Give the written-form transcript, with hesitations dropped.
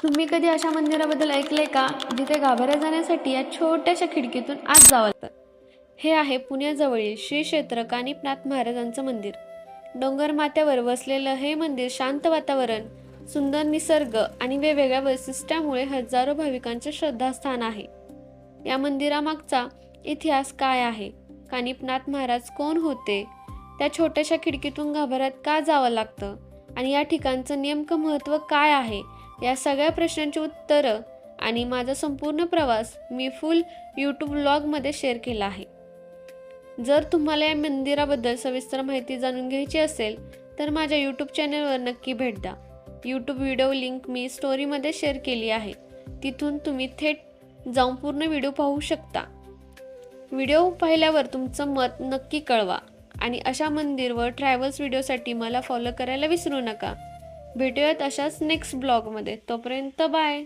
तुम्ही कधी अशा मंदिराबद्दल ऐकलंय का, जिथे गाभाऱ्यात जाण्यासाठी या छोट्याशा खिडकीतून आत जावं लागतं? हे आहे पुण्याजवळील श्री क्षेत्र कानिफनाथ महाराजांचं मंदिर. डोंगर माथ्यावर वसलेलं हे मंदिर शांत वातावरण, सुंदर निसर्ग आणि वेगवेगळ्या वैशिष्ट्यामुळे हजारो भाविकांचे श्रद्धास्थान आहे. या मंदिरामागचा इतिहास काय आहे, कानिफनाथ महाराज कोण होते, त्या छोट्याशा खिडकीतून गाभाऱ्यात का जावं लागतं आणि या ठिकाणचं नेमकं महत्त्व काय आहे, या सगळ्या प्रश्नांची उत्तरं आणि माझा संपूर्ण प्रवास मी फुल यूट्यूब व्लॉगमध्ये शेअर केला आहे. जर तुम्हाला या मंदिराबद्दल सविस्तर माहिती जाणून घ्यायची असेल तर माझ्या यूट्यूब चॅनलवर नक्की भेट द्या. यूट्यूब व्हिडिओ लिंक मी स्टोरीमध्ये शेअर केली आहे, तिथून तुम्ही थेट जाऊन पूर्ण व्हिडिओ पाहू शकता. व्हिडिओ पाहिल्यावर तुमचं मत नक्की कळवा आणि अशा मंदिर व ट्रॅव्हल्स व्हिडिओसाठी मला फॉलो करायला विसरू नका. भेटूयात अशाच नेक्स्ट ब्लॉगमध्ये. तोपर्यंत बाय.